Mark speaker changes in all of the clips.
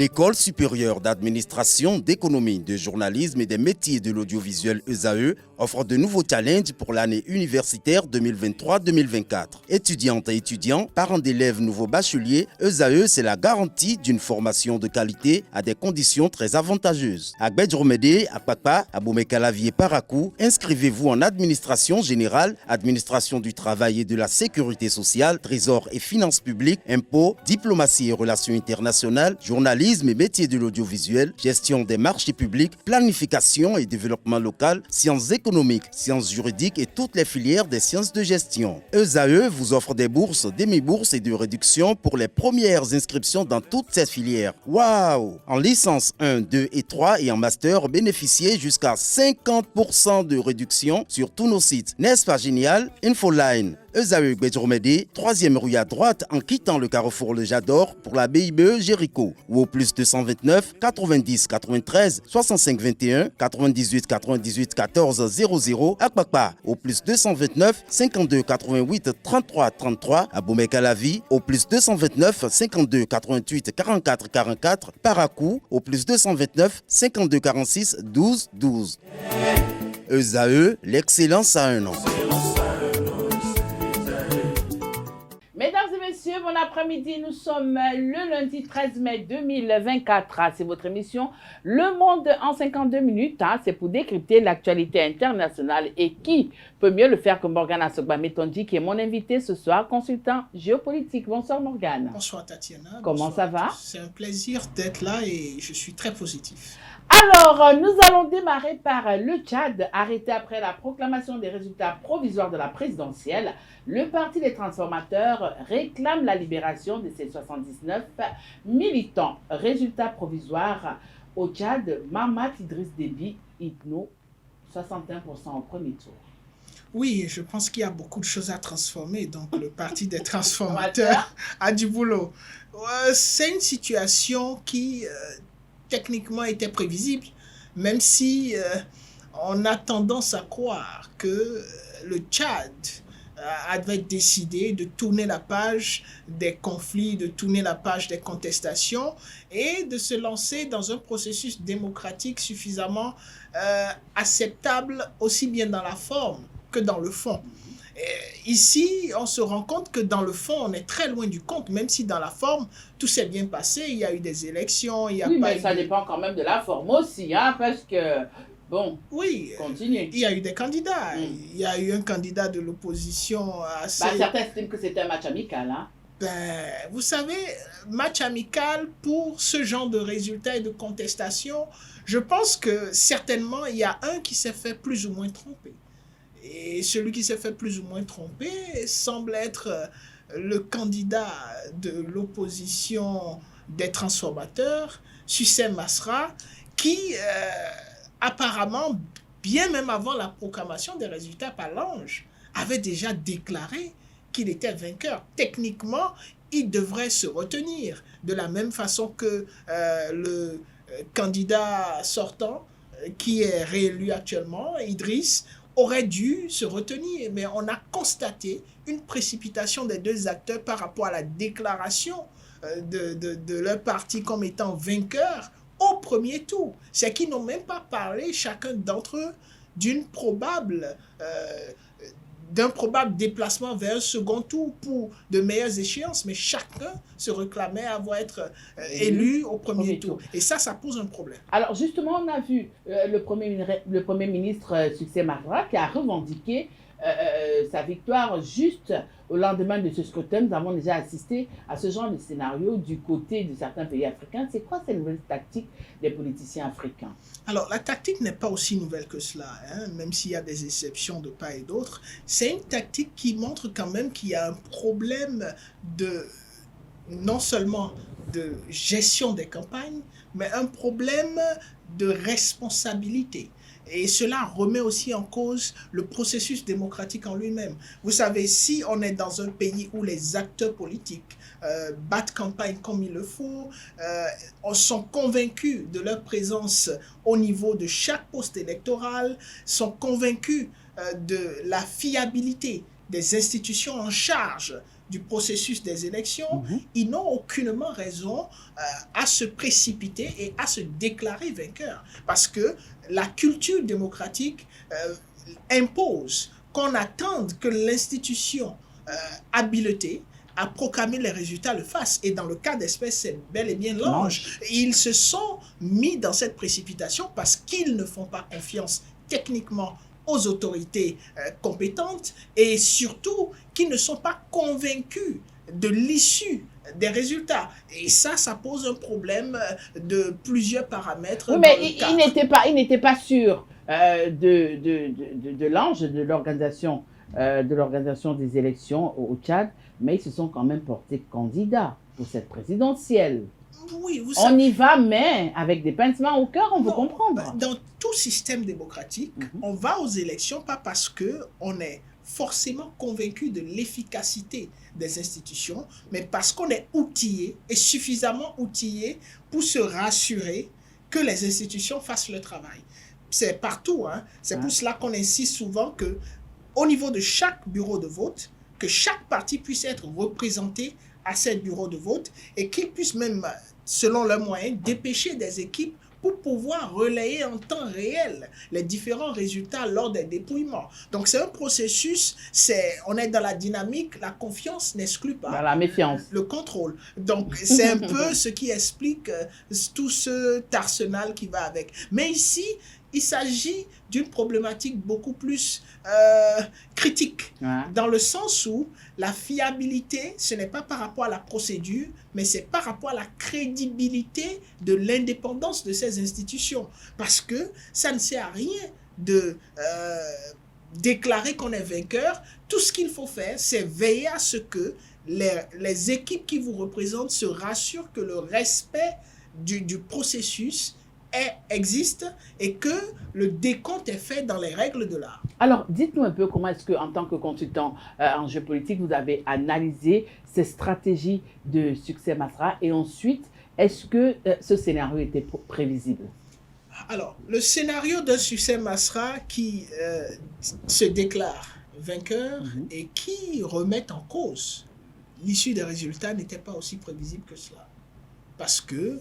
Speaker 1: L'École supérieure d'administration, d'économie, de journalisme et des métiers de l'audiovisuel ESAE offre de nouveaux challenges pour l'année universitaire 2023-2024. Étudiantes et étudiants, parents d'élèves nouveaux bacheliers, ESAE, c'est la garantie d'une formation de qualité à des conditions très avantageuses. À Gbedjromede, à Papa, à Boumekalavi et Parakou, inscrivez-vous en administration générale, administration du travail et de la sécurité sociale, trésor et finances publiques, impôts, diplomatie et relations internationales, journalisme et métiers de l'audiovisuel, gestion des marchés publics, planification et développement local, sciences économiques, sciences juridiques et toutes les filières des sciences de gestion. ESAE vous offre des bourses, demi-bourses et de réductions pour les premières inscriptions dans toutes ces filières. Waouh! En licence 1, 2 et 3 et en master, bénéficiez jusqu'à 50% de réduction sur tous nos sites. N'est-ce pas génial? Infoline. ESAE Gbedjromede, 3e rue à droite en quittant le carrefour Le Jador pour la BIBE Jéricho ou au plus 229 90 93 65 21 98 98 14 00 à Kpakpa au plus 229 52 88 33 33 à Boumekalavi au plus 229 52 88 44 44 Parakou au plus 229 52 46 12 12. ESAE, l'excellence à un nom.
Speaker 2: Mesdames et messieurs, bon après-midi, nous sommes le lundi 13 mai 2024. C'est votre émission Le Monde en 52 minutes. C'est pour décrypter l'actualité internationale et qui peut mieux le faire que Morgane Assogba-Metondi, qui est mon invité ce soir, consultant géopolitique. Bonsoir Morgane.
Speaker 3: Bonsoir Tatiana.
Speaker 2: Comment ça va?
Speaker 3: C'est un plaisir d'être là et je suis très positif.
Speaker 2: Alors, nous allons démarrer par le Tchad. Arrêté après la proclamation des résultats provisoires de la présidentielle, le Parti des transformateurs réclame la libération de ses 79 militants. Résultats provisoires au Tchad, Mahamat Idriss Déby, Itno, 61% au premier tour.
Speaker 3: Oui, je pense qu'il y a beaucoup de choses à transformer. Donc, le Parti des transformateurs a du boulot. C'est une situation qui... techniquement était prévisible, même si on a tendance à croire que le Tchad avait décidé de tourner la page des conflits, de tourner la page des contestations et de se lancer dans un processus démocratique suffisamment acceptable aussi bien dans la forme que dans le fond. Ici, on se rend compte que dans le fond, on est très loin du compte, même si dans la forme, tout s'est bien passé. Il y a eu des élections, il y a
Speaker 2: oui,
Speaker 3: pas
Speaker 2: mais
Speaker 3: eu...
Speaker 2: ça dépend quand même de la forme aussi, parce que, bon,
Speaker 3: oui,
Speaker 2: continue.
Speaker 3: Il y a eu des candidats. Il y a eu un candidat de l'opposition assez...
Speaker 2: certains estiment que c'était un match amical,
Speaker 3: vous savez, match amical pour ce genre de résultats et de contestations, je pense que certainement, il y a un qui s'est fait plus ou moins tromper. Et celui qui s'est fait plus ou moins tromper semble être le candidat de l'opposition des transformateurs, Sucem Masra, qui apparemment, bien même avant la proclamation des résultats par l'Ange, avait déjà déclaré qu'il était vainqueur. Techniquement, il devrait se retenir de la même façon que le candidat sortant, qui est réélu actuellement, Idriss, aurait dû se retenir, mais on a constaté une précipitation des deux acteurs par rapport à la déclaration de leur parti comme étant vainqueur au premier tour. C'est qu'ils n'ont même pas parlé, chacun d'entre eux, d'un probable déplacement vers un second tour pour de meilleures échéances, mais chacun se réclamait avoir être élu au premier tour. Et ça pose un problème.
Speaker 2: Alors justement, on a vu le Premier ministre Sucem Masra qui a revendiqué sa victoire juste au lendemain de ce scrutin. Nous avons déjà assisté à ce genre de scénario du côté de certains pays africains. C'est quoi cette nouvelle tactique des politiciens africains?
Speaker 3: Alors, la tactique n'est pas aussi nouvelle que cela, même s'il y a des exceptions de part et d'autre. C'est une tactique qui montre quand même qu'il y a un problème non seulement de gestion des campagnes, mais un problème de responsabilité. Et cela remet aussi en cause le processus démocratique en lui-même. Vous savez, si on est dans un pays où les acteurs politiques battent campagne comme il le faut, sont convaincus de leur présence au niveau de chaque poste électoral, sont convaincus de la fiabilité des institutions en charge du processus des élections, ils n'ont aucunement raison à se précipiter et à se déclarer vainqueurs. Parce que la culture démocratique impose qu'on attende que l'institution habilitée à proclamer les résultats le fasse. Et dans le cas d'espèce, c'est bel et bien l'ange. Ils se sont mis dans cette précipitation parce qu'ils ne font pas confiance techniquement aux autorités compétentes et surtout qu'ils ne sont pas convaincus de l'issue des résultats. Et ça pose un problème de plusieurs paramètres.
Speaker 2: Oui, mais il n'était pas sûr de l'ange, de l'organisation des élections au Tchad, mais ils se sont quand même portés candidats pour cette présidentielle.
Speaker 3: Oui,
Speaker 2: on y va, mais avec des pincements au cœur, on veut comprendre.
Speaker 3: Dans tout système démocratique, on va aux élections pas parce qu'on est forcément convaincu de l'efficacité des institutions, mais parce qu'on est outillé et suffisamment outillé pour se rassurer que les institutions fassent le travail. C'est partout, hein. C'est pour cela qu'on insiste souvent que au niveau de chaque bureau de vote, que chaque parti puisse être représenté à ces bureaux de vote et qu'ils puissent même, selon leurs moyens, dépêcher des équipes pour pouvoir relayer en temps réel les différents résultats lors des dépouillements. Donc c'est un processus, on est dans la dynamique, la confiance n'exclut pas
Speaker 2: la méfiance.
Speaker 3: Le contrôle. Donc c'est un peu ce qui explique tout cet arsenal qui va avec. Mais ici, il s'agit d'une problématique beaucoup plus critique, dans le sens où la fiabilité, ce n'est pas par rapport à la procédure, mais c'est par rapport à la crédibilité de l'indépendance de ces institutions. Parce que ça ne sert à rien de déclarer qu'on est vainqueur. Tout ce qu'il faut faire, c'est veiller à ce que les équipes qui vous représentent se rassurent que le respect du processus existe et que le décompte est fait dans les règles de l'art.
Speaker 2: Alors, dites-nous un peu comment est-ce que, en tant que consultant en géopolitique, vous avez analysé ces stratégies de succès Masra et ensuite, est-ce que ce scénario était prévisible?
Speaker 3: Alors, le scénario d'un succès Masra qui se déclare vainqueur et qui remet en cause l'issue des résultats n'était pas aussi prévisible que cela. Parce que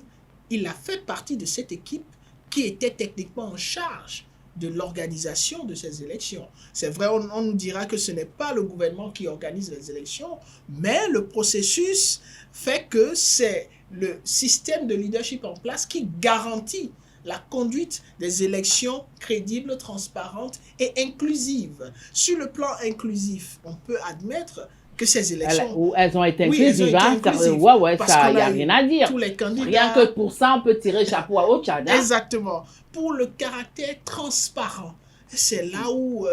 Speaker 3: il a fait partie de cette équipe qui était techniquement en charge de l'organisation de ces élections. C'est vrai, on nous dira que ce n'est pas le gouvernement qui organise les élections, mais le processus fait que c'est le système de leadership en place qui garantit la conduite des élections crédibles, transparentes et inclusives. Sur le plan inclusif, on peut admettre que ces élections...
Speaker 2: Elles ont été inclusives, ça, il n'y a rien à dire.
Speaker 3: Tous les candidats,
Speaker 2: rien que pour ça, on peut tirer chapeau au Tchad.
Speaker 3: Exactement. Pour le caractère transparent. C'est là où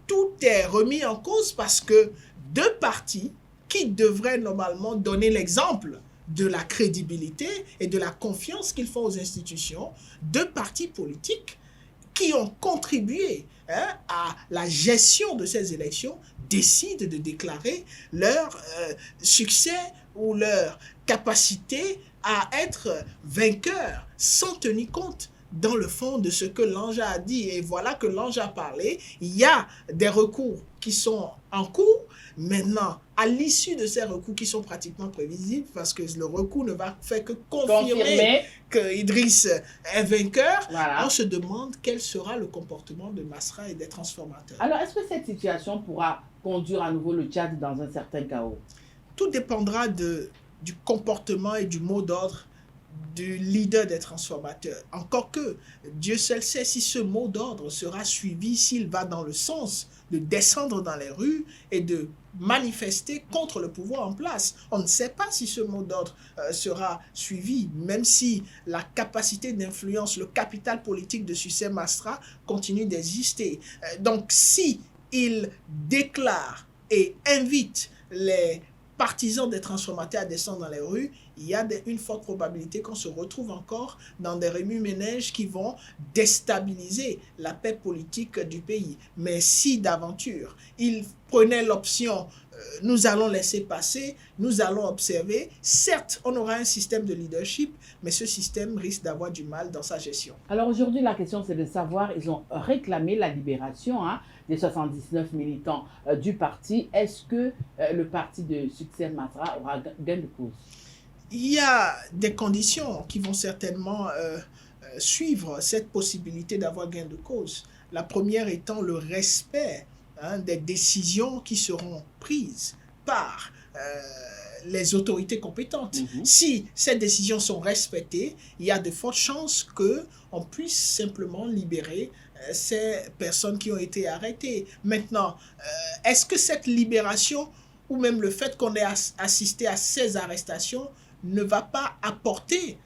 Speaker 3: tout est remis en cause parce que deux partis qui devraient normalement donner l'exemple de la crédibilité et de la confiance qu'ils font aux institutions, deux partis politiques qui ont contribué à la gestion de ces élections décident de déclarer leur succès ou leur capacité à être vainqueurs sans tenir compte dans le fond de ce que l'ANJA a dit. Et voilà que l'ANJA a parlé. Il y a des recours qui sont en cours. Maintenant, à l'issue de ces recours qui sont pratiquement prévisibles, parce que le recours ne va faire que confirmer que Idriss est vainqueur, on se demande quel sera le comportement de Masra et des transformateurs.
Speaker 2: Alors, est-ce que cette situation pourra conduire à nouveau le Tchad dans un certain chaos?
Speaker 3: Tout dépendra du comportement et du mot d'ordre du leader des transformateurs. Encore que Dieu seul sait si ce mot d'ordre sera suivi, s'il va dans le sens de descendre dans les rues et de manifester contre le pouvoir en place. On ne sait pas si ce mot d'ordre sera suivi, même si la capacité d'influence, le capital politique de Succès Masra continue d'exister. Donc, si il déclare et invite les partisans des transformateurs à descendre dans les rues, il y a une forte probabilité qu'on se retrouve encore dans des remue-ménages qui vont déstabiliser la paix politique du pays. Mais si d'aventure, il prenait l'option nous allons laisser passer, nous allons observer. Certes, on aura un système de leadership, mais ce système risque d'avoir du mal dans sa gestion.
Speaker 2: Alors aujourd'hui, la question c'est de savoir, ils ont réclamé la libération des 79 militants du parti. Est-ce que le parti de Succès Masra aura gain de cause?
Speaker 3: Il y a des conditions qui vont certainement suivre cette possibilité d'avoir gain de cause. La première étant le respect des décisions qui seront prises par les autorités compétentes. Si ces décisions sont respectées, il y a de fortes chances qu'on puisse simplement libérer ces personnes qui ont été arrêtées. Maintenant, est-ce que cette libération ou même le fait qu'on ait assisté à ces arrestations ne va pas apporter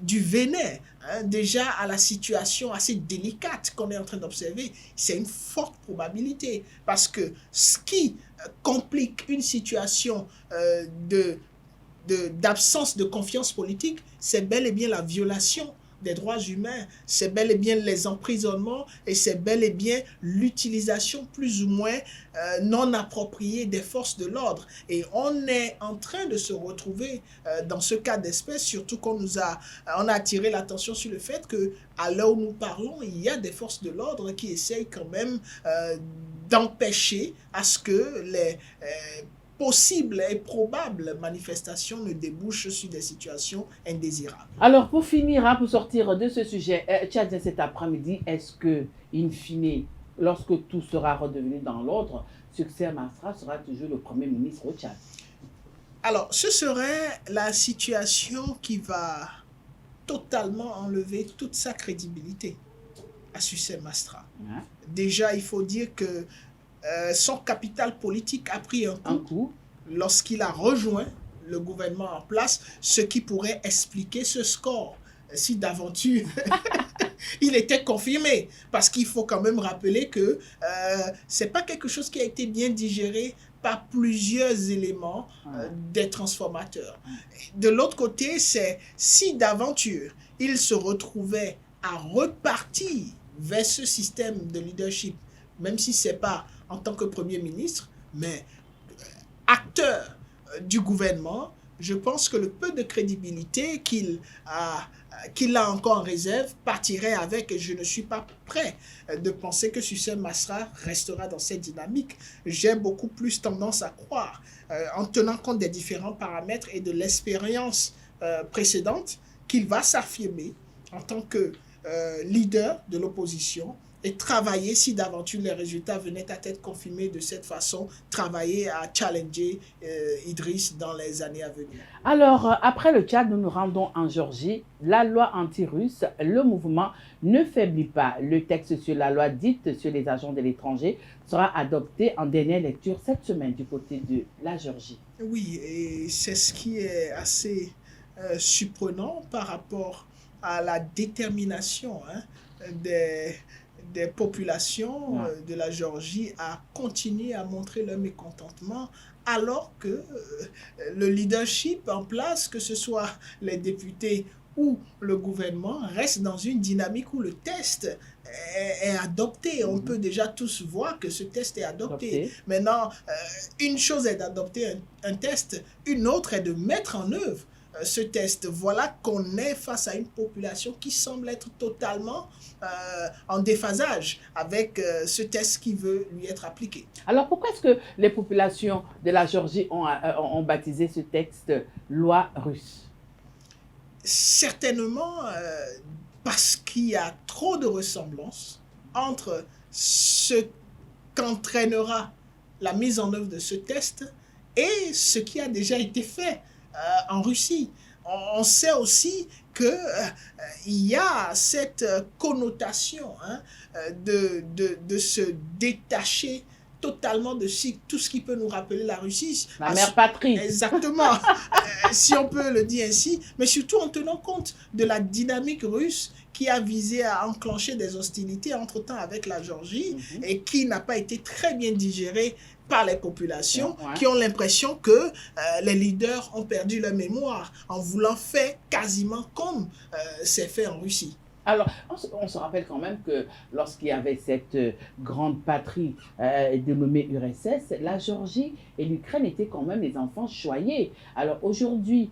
Speaker 3: du venin déjà à la situation assez délicate qu'on est en train d'observer? C'est une forte probabilité parce que ce qui complique une situation d'absence de confiance politique, c'est bel et bien la violation des droits humains, c'est bel et bien les emprisonnements et c'est bel et bien l'utilisation plus ou moins non appropriée des forces de l'ordre. Et on est en train de se retrouver dans ce cas d'espèce, surtout qu'on on a attiré l'attention sur le fait qu'à l'heure où nous parlons, il y a des forces de l'ordre qui essayent quand même d'empêcher à ce que les possibles et probables manifestations ne débouchent sur des situations indésirables.
Speaker 2: Alors, pour finir, pour sortir de ce sujet, Tchadien, cet après-midi, est-ce que, in fine, lorsque tout sera redevenu dans l'ordre, Succès Masra sera toujours le Premier ministre au Tchad?
Speaker 3: Alors, ce serait la situation qui va totalement enlever toute sa crédibilité à Succès Masra. Déjà, il faut dire que son capital politique a pris un coup lorsqu'il a rejoint le gouvernement en place, ce qui pourrait expliquer ce score si d'aventure il était confirmé. Parce qu'il faut quand même rappeler que ce n'est pas quelque chose qui a été bien digéré par plusieurs éléments des transformateurs. De l'autre côté, c'est si d'aventure il se retrouvait à repartir vers ce système de leadership, même si ce n'est pas en tant que Premier ministre, mais acteur du gouvernement, je pense que le peu de crédibilité qu'il a encore en réserve partirait avec, et je ne suis pas prêt de penser que Succès Masra restera dans cette dynamique. J'ai beaucoup plus tendance à croire, en tenant compte des différents paramètres et de l'expérience précédente, qu'il va s'affirmer en tant que leader de l'opposition et travailler, si d'aventure les résultats venaient à être confirmés de cette façon, travailler à challenger Idriss dans les années à venir.
Speaker 2: Alors, après le Tchad, nous nous rendons en Géorgie. La loi anti-russe, le mouvement ne faiblit pas. Le texte sur la loi dite sur les agents de l'étranger sera adopté en dernière lecture cette semaine du côté de la Géorgie.
Speaker 3: Oui, et c'est ce qui est assez surprenant par rapport à la détermination des populations de la Géorgie à continuer à montrer leur mécontentement alors que le leadership en place, que ce soit les députés ou le gouvernement, reste dans une dynamique où le test est adopté. On peut déjà tous voir que ce test est adopté. Maintenant, une chose est d'adopter un test, une autre est de mettre en œuvre ce test. Voilà qu'on est face à une population qui semble être totalement en déphasage avec ce test qui veut lui être appliqué.
Speaker 2: Alors pourquoi est-ce que les populations de la Géorgie ont baptisé ce texte loi russe?
Speaker 3: Certainement parce qu'il y a trop de ressemblances entre ce qu'entraînera la mise en œuvre de ce test et ce qui a déjà été fait en Russie. On sait aussi qu'il y a cette connotation de se détacher totalement de tout ce qui peut nous rappeler la Russie.
Speaker 2: La mère patrie.
Speaker 3: Exactement, si on peut le dire ainsi, mais surtout en tenant compte de la dynamique russe qui a visé à enclencher des hostilités entre-temps avec la Géorgie et qui n'a pas été très bien digéré par les populations qui ont l'impression que les leaders ont perdu leur mémoire en voulant faire quasiment comme c'est fait en Russie.
Speaker 2: Alors, on se rappelle quand même que lorsqu'il y avait cette grande patrie dénommée URSS, la Géorgie et l'Ukraine étaient quand même les enfants choyés. Alors aujourd'hui,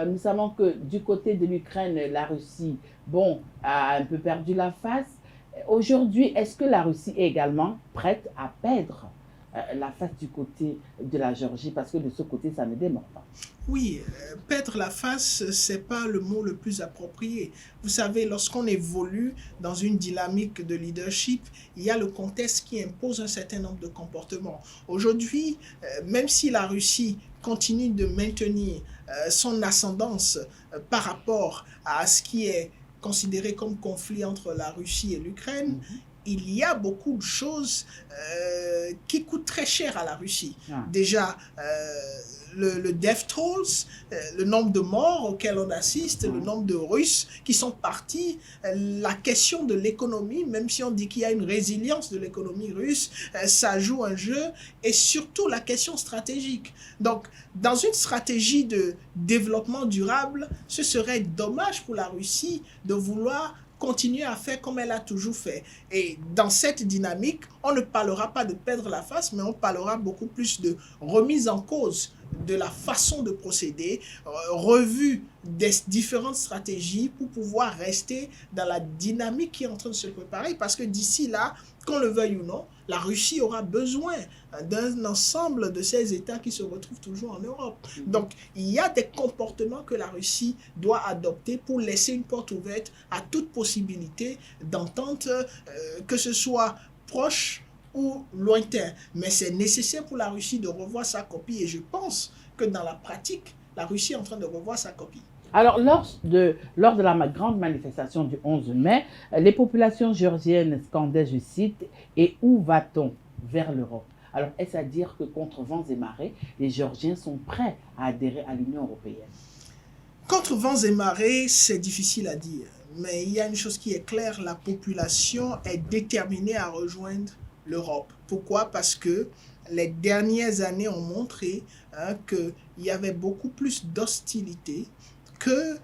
Speaker 2: nous savons que du côté de l'Ukraine, la Russie, a un peu perdu la face. Aujourd'hui, est-ce que la Russie est également prête à perdre la face du côté de la Géorgie, parce que de ce côté, ça ne démord pas?
Speaker 3: Oui, perdre la face, c'est pas le mot le plus approprié. Vous savez, lorsqu'on évolue dans une dynamique de leadership, il y a le contexte qui impose un certain nombre de comportements. Aujourd'hui, même si la Russie continue de maintenir son ascendance par rapport à ce qui est considéré comme conflit entre la Russie et l'Ukraine, il y a beaucoup de choses qui coûtent très cher à la Russie. Déjà, le death tolls, le nombre de morts auxquels on assiste, le nombre de Russes qui sont partis, la question de l'économie, même si on dit qu'il y a une résilience de l'économie russe, ça joue un jeu, et surtout la question stratégique. Donc, dans une stratégie de développement durable, ce serait dommage pour la Russie de vouloir continuer à faire comme elle a toujours fait. Et dans cette dynamique, on ne parlera pas de perdre la face, mais on parlera beaucoup plus de remise en cause de la façon de procéder, revue des différentes stratégies pour pouvoir rester dans la dynamique qui est en train de se préparer, parce que d'ici là, qu'on le veuille ou non, la Russie aura besoin d'un ensemble de ces États qui se retrouvent toujours en Europe. Donc, il y a des comportements que la Russie doit adopter pour laisser une porte ouverte à toute possibilité d'entente, que ce soit proche ou lointain. Mais c'est nécessaire pour la Russie de revoir sa copie, et je pense que dans la pratique, la Russie est en train de revoir sa copie.
Speaker 2: Alors, lors de la grande manifestation du 11 mai, les populations géorgiennes scandaient, je cite, « Et où va-t-on? Vers l'Europe ». Alors, est-ce à dire que contre vents et marées, les Géorgiens sont prêts à adhérer à l'Union européenne?
Speaker 3: Contre vents et marées, c'est difficile à dire. Mais il y a une chose qui est claire, la population est déterminée à rejoindre l'Europe. Pourquoi? Parce que les dernières années ont montré qu'il y avait beaucoup plus d'hostilité que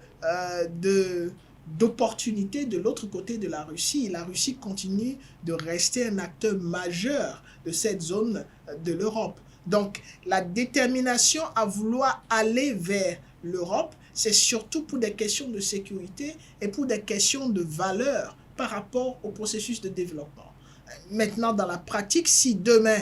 Speaker 3: d'opportunités de l'autre côté de la Russie. La Russie continue de rester un acteur majeur de cette zone de l'Europe. Donc, la détermination à vouloir aller vers l'Europe, c'est surtout pour des questions de sécurité et pour des questions de valeur par rapport au processus de développement. Maintenant, dans la pratique, si demain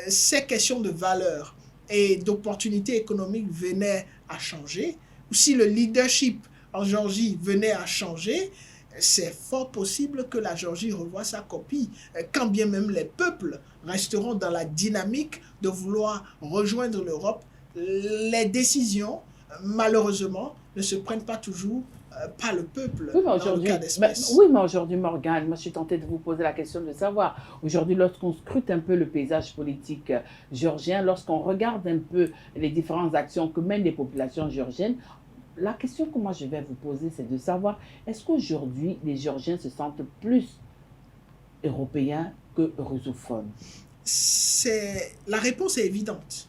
Speaker 3: ces questions de valeur et d'opportunités économiques venaient à changer, ou si le leadership en Géorgie venait à changer, c'est fort possible que la Géorgie revoie sa copie, quand bien même les peuples resteront dans la dynamique de vouloir rejoindre l'Europe. Les décisions, malheureusement, ne se prennent pas toujours par le peuple, dans le cas d'espèce.
Speaker 2: Oui, mais aujourd'hui, Morgane, moi je suis tentée de vous poser la question de savoir, aujourd'hui, lorsqu'on scrute un peu le paysage politique géorgien, lorsqu'on regarde un peu les différentes actions que mènent les populations géorgiennes, la question que moi je vais vous poser, c'est de savoir, est-ce qu'aujourd'hui, les Géorgiens se sentent plus européens que russophones?
Speaker 3: La réponse est évidente.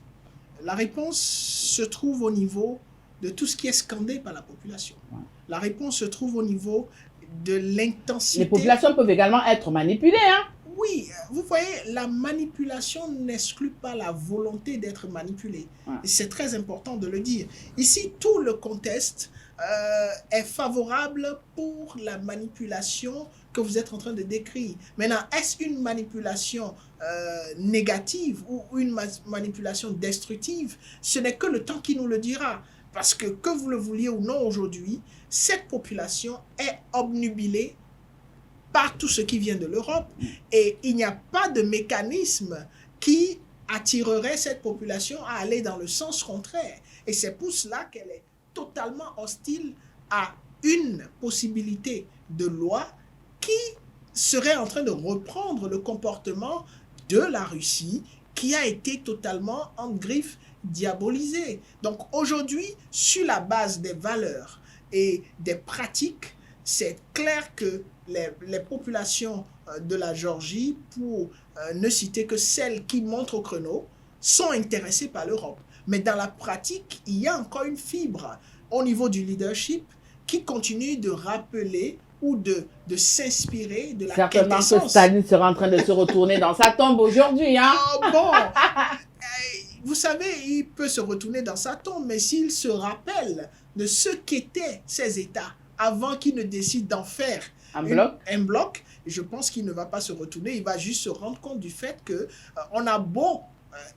Speaker 3: La réponse se trouve au niveau de tout ce qui est scandé par la population. Ouais. La réponse se trouve au niveau de l'intensité.
Speaker 2: Les populations peuvent également être manipulées, hein?
Speaker 3: Oui, vous voyez, la manipulation n'exclut pas la volonté d'être manipulé. Ouais. C'est très important de le dire. Ici, tout le contexte est favorable pour la manipulation que vous êtes en train de décrire. Maintenant, est-ce une manipulation négative ou une manipulation destructive? Ce n'est que le temps qui nous le dira. Parce que vous le vouliez ou non aujourd'hui, cette population est obnubilée par tout ce qui vient de l'Europe. Et il n'y a pas de mécanisme qui attirerait cette population à aller dans le sens contraire. Et c'est pour cela qu'elle est totalement hostile à une possibilité de loi qui serait en train de reprendre le comportement de la Russie, qui a été totalement en griffe diabolisé. Donc aujourd'hui, sur la base des valeurs et des pratiques, c'est clair que les populations de la Géorgie, pour ne citer que celles qui montrent au créneau, sont intéressées par l'Europe. Mais dans la pratique, il y a encore une fibre au niveau du leadership qui continue de rappeler ou de s'inspirer de la
Speaker 2: Certainement
Speaker 3: quintessence.
Speaker 2: que Staline sera en train de se retourner dans sa tombe aujourd'hui. Hein?
Speaker 3: Ah bon, vous savez, il peut se retourner dans sa tombe, mais s'il se rappelle de ce qu'étaient ces États avant qu'il ne décide d'en faire un bloc, je pense qu'il ne va pas se retourner, il va juste se rendre compte du fait qu'on a beau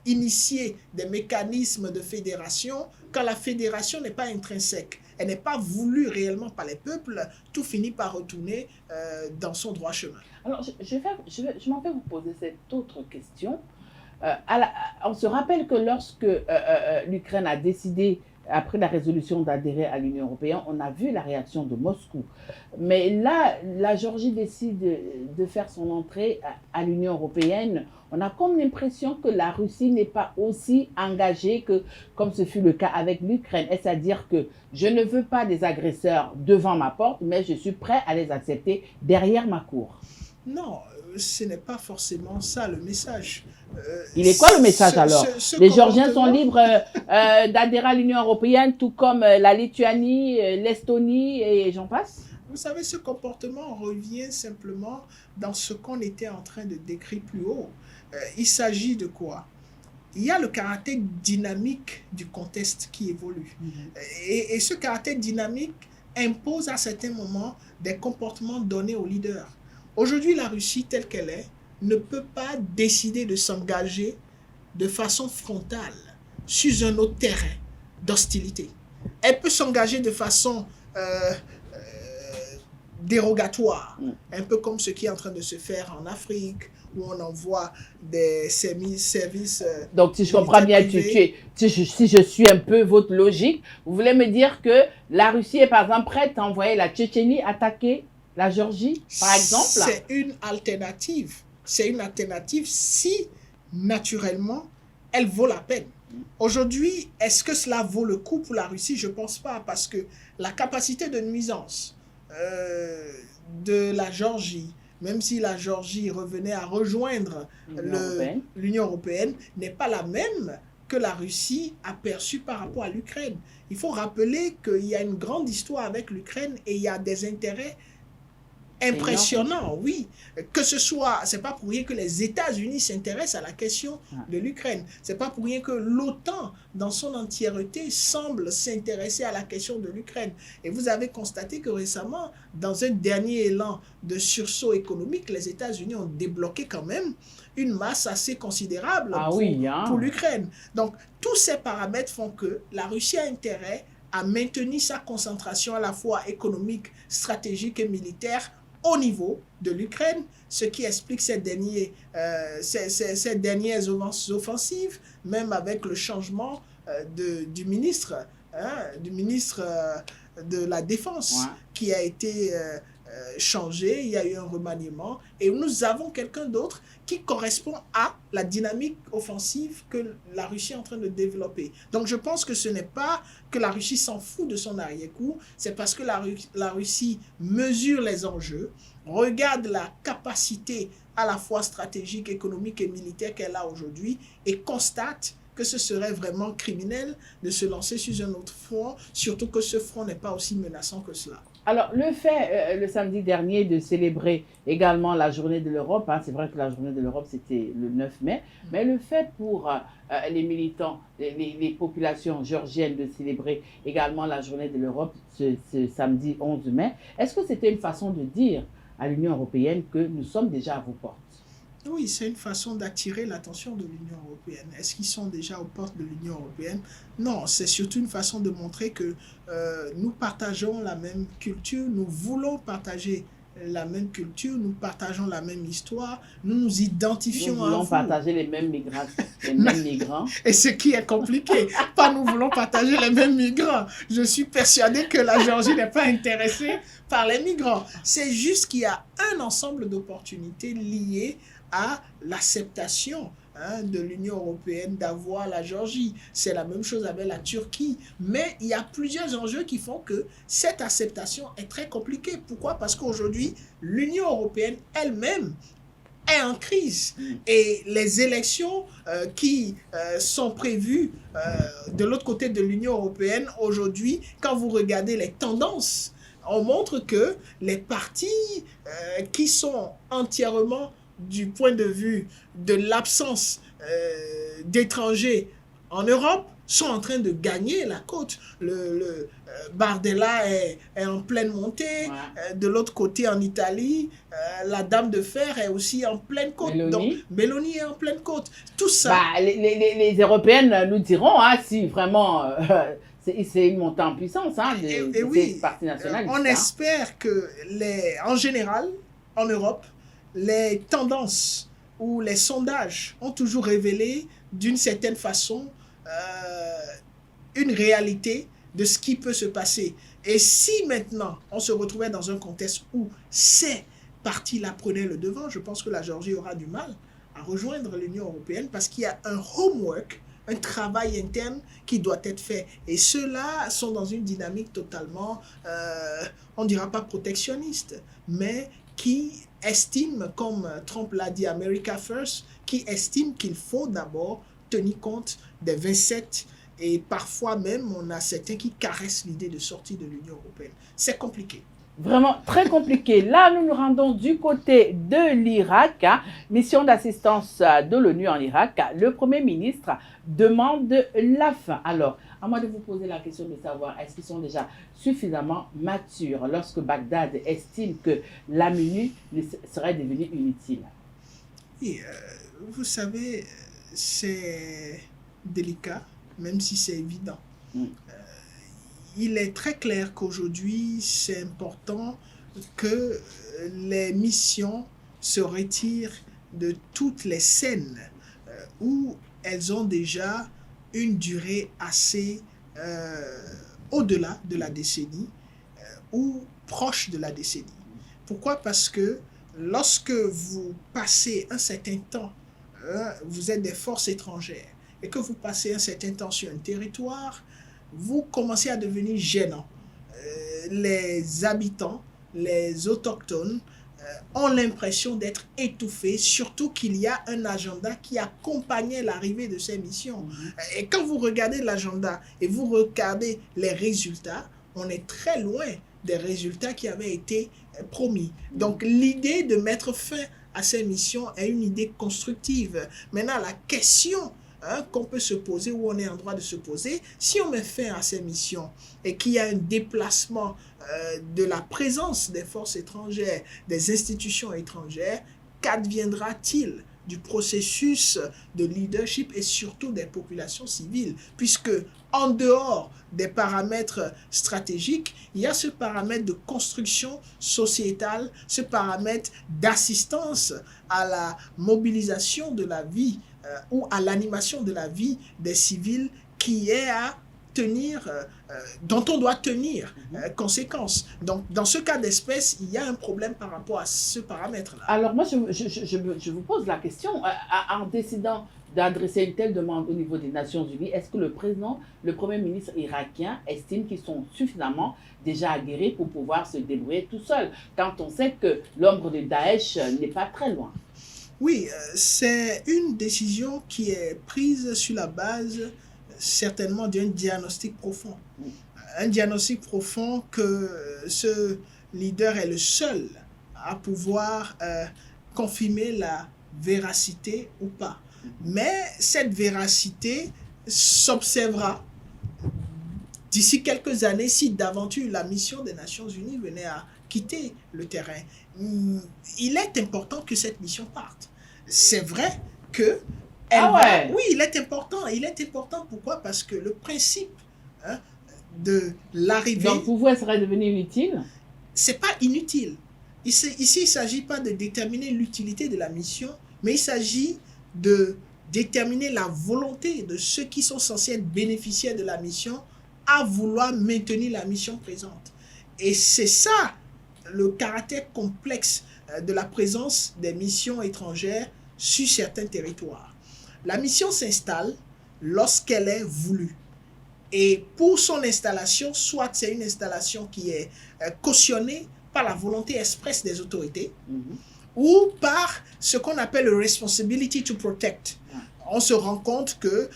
Speaker 3: initier des mécanismes de fédération, quand la fédération n'est pas intrinsèque, elle n'est pas voulue réellement par les peuples, tout finit par retourner dans son droit chemin.
Speaker 2: Alors, je m'en vais vous poser cette autre question. On se rappelle que lorsque l'Ukraine a décidé, après la résolution d'adhérer à l'Union européenne, on a vu la réaction de Moscou. Mais là, la Géorgie décide de faire son entrée à l'Union européenne. On a comme l'impression que la Russie n'est pas aussi engagée que comme ce fut le cas avec l'Ukraine. C'est-à-dire que je ne veux pas des agresseurs devant ma porte, mais je suis prêt à les accepter derrière ma cour.
Speaker 3: Non, ce n'est pas forcément ça le message.
Speaker 2: Il est quoi le message alors? Les Géorgiens sont libres d'adhérer à l'Union européenne, tout comme la Lituanie, l'Estonie et j'en passe?
Speaker 3: Vous savez, ce comportement revient simplement dans ce qu'on était en train de décrire plus haut. Il s'agit de quoi? Il y a le caractère dynamique du contexte qui évolue. Et ce caractère dynamique impose à certains moments des comportements donnés aux leaders. Aujourd'hui, la Russie, telle qu'elle est, ne peut pas décider de s'engager de façon frontale sur un autre terrain d'hostilité. Elle peut s'engager de façon dérogatoire, un peu comme ce qui est en train de se faire en Afrique, où on envoie des services.
Speaker 2: Donc, si je comprends bien, si je suis un peu votre logique, vous voulez me dire que la Russie est par exemple prête à envoyer la Tchétchénie attaquer la Géorgie, par exemple?
Speaker 3: C'est une alternative. C'est une alternative si, naturellement, elle vaut la peine. Aujourd'hui, est-ce que cela vaut le coup pour la Russie? Je ne pense pas, parce que la capacité de nuisance de la Géorgie, même si la Géorgie revenait à rejoindre l'Union européenne, n'est pas la même que la Russie a perçue par rapport à l'Ukraine. Il faut rappeler qu'il y a une grande histoire avec l'Ukraine et il y a des intérêts impressionnant, oui. Que ce soit, c'est pas pour rien que les États-Unis s'intéressent à la question de l'Ukraine. C'est pas pour rien que l'OTAN, dans son entièreté, semble s'intéresser à la question de l'Ukraine. Et vous avez constaté que récemment, dans un dernier élan de sursaut économique, les États-Unis ont débloqué quand même une masse assez considérable pour l'Ukraine. Donc, tous ces paramètres font que la Russie a intérêt à maintenir sa concentration à la fois économique, stratégique et militaire au niveau de l'Ukraine, ce qui explique ces dernières offensives, même avec le changement du ministre de la Défense qui a été changé, il y a eu un remaniement et nous avons quelqu'un d'autre qui correspond à la dynamique offensive que la Russie est en train de développer. Donc je pense que ce n'est pas que la Russie s'en fout de son arrière-coup, c'est parce que la Russie mesure les enjeux, regarde la capacité à la fois stratégique, économique et militaire qu'elle a aujourd'hui et constate que ce serait vraiment criminel de se lancer sur un autre front, surtout que ce front n'est pas aussi menaçant que cela.
Speaker 2: Alors, le fait, le samedi dernier, de célébrer également la journée de l'Europe, c'est vrai que la journée de l'Europe, c'était le 9 mai, mais le fait pour les militants, les populations géorgiennes de célébrer également la journée de l'Europe ce samedi 11 mai, est-ce que c'était une façon de dire à l'Union européenne que nous sommes déjà à vos portes?
Speaker 3: Oui, c'est une façon d'attirer l'attention de l'Union européenne. Est-ce qu'ils sont déjà aux portes de l'Union européenne? Non, c'est surtout une façon de montrer que nous partageons la même culture, nous voulons partager la même culture, nous partageons la même histoire, nous nous identifions à vous.
Speaker 2: Nous voulons partager les mêmes migrants.
Speaker 3: Et ce qui est compliqué, pas nous voulons partager les mêmes migrants. Je suis persuadé que la Géorgie n'est pas intéressée par les migrants. C'est juste qu'il y a un ensemble d'opportunités liées à l'acceptation de l'Union européenne d'avoir la Géorgie. C'est la même chose avec la Turquie. Mais il y a plusieurs enjeux qui font que cette acceptation est très compliquée. Pourquoi? Parce qu'aujourd'hui, l'Union européenne elle-même est en crise. Et les élections qui sont prévues de l'autre côté de l'Union européenne, aujourd'hui, quand vous regardez les tendances, on montre que les partis qui sont entièrement du point de vue de l'absence d'étrangers en Europe sont en train de gagner la côte. Bardella est en pleine montée. Ouais. De l'autre côté, en Italie, la Dame de Fer est aussi en pleine côte. Donc, Meloni est en pleine côte. Tout ça...
Speaker 2: Bah, les Européennes nous diront si vraiment... c'est une montée en puissance de
Speaker 3: oui,
Speaker 2: ces partis nationalistes.
Speaker 3: On espère que, en général, en Europe, les tendances ou les sondages ont toujours révélé d'une certaine façon une réalité de ce qui peut se passer. Et si maintenant on se retrouvait dans un contexte où ces partis-là prenaient le devant, je pense que la Géorgie aura du mal à rejoindre l'Union européenne parce qu'il y a un homework, un travail interne qui doit être fait. Et ceux-là sont dans une dynamique totalement, on ne dira pas protectionniste, mais qui estiment, comme Trump l'a dit, America First, qui estiment qu'il faut d'abord tenir compte des 27 et parfois même on a certains qui caressent l'idée de sortir de l'Union européenne. C'est compliqué.
Speaker 2: Vraiment très compliqué. Là, nous nous rendons du côté de l'Irak, mission d'assistance de l'ONU en Irak. Le Premier ministre demande la fin. Alors, à moi de vous poser la question de savoir, est-ce qu'ils sont déjà suffisamment matures lorsque Bagdad estime que la MINU serait devenue inutile?
Speaker 3: Oui, vous savez, c'est délicat, même si c'est évident. Il est très clair qu'aujourd'hui, c'est important que les missions se retirent de toutes les scènes où elles ont déjà une durée assez au-delà de la décennie ou proche de la décennie. Pourquoi? Parce que lorsque vous passez un certain temps, vous êtes des forces étrangères, et que vous passez un certain temps sur un territoire, vous commencez à devenir gênant. Les habitants, les autochtones ont l'impression d'être étouffés, surtout qu'il y a un agenda qui accompagnait l'arrivée de ces missions. Et quand vous regardez l'agenda et vous regardez les résultats, on est très loin des résultats qui avaient été promis. Donc l'idée de mettre fin à ces missions est une idée constructive. Maintenant, la question qu'on peut se poser, ou on est en droit de se poser, si on met fin à ces missions et qu'il y a un déplacement de la présence des forces étrangères, des institutions étrangères, qu'adviendra-t-il du processus de leadership et surtout des populations civiles? Puisque en dehors des paramètres stratégiques, il y a ce paramètre de construction sociétale, ce paramètre d'assistance à la mobilisation de la vie ou à l'animation de la vie des civils qui est à tenir, dont on doit tenir conséquence. Donc, dans ce cas d'espèce, il y a un problème par rapport à ce paramètre-là.
Speaker 2: Alors, moi, je vous pose la question, en décidant d'adresser une telle demande au niveau des Nations Unies, est-ce que le Premier ministre irakien estime qu'ils sont suffisamment déjà aguerris pour pouvoir se débrouiller tout seul, quand on sait que l'ombre de Daesh n'est pas très loin?
Speaker 3: Oui, c'est une décision qui est prise sur la base certainement d'un diagnostic profond. Un diagnostic profond que ce leader est le seul à pouvoir confirmer la véracité ou pas. Mais cette véracité s'observera d'ici quelques années si d'aventure la mission des Nations Unies venait à quitter le terrain. Il est important que cette mission parte. C'est vrai que oui, il est important. Il est important. Pourquoi? Parce que le principe de l'arrivée...
Speaker 2: Donc, pour vous, elle serait devenue inutile?
Speaker 3: C'est pas inutile. Ici, il ne s'agit pas de déterminer l'utilité de la mission, mais il s'agit de déterminer la volonté de ceux qui sont censés être bénéficiaires de la mission à vouloir maintenir la mission présente. Et c'est ça le caractère complexe de la présence des missions étrangères sur certains territoires. La mission s'installe lorsqu'elle est voulue. Et pour son installation, soit c'est une installation qui est cautionnée par la volonté expresse des autorités, ou par ce qu'on appelle le responsibility to protect. On se rend compte que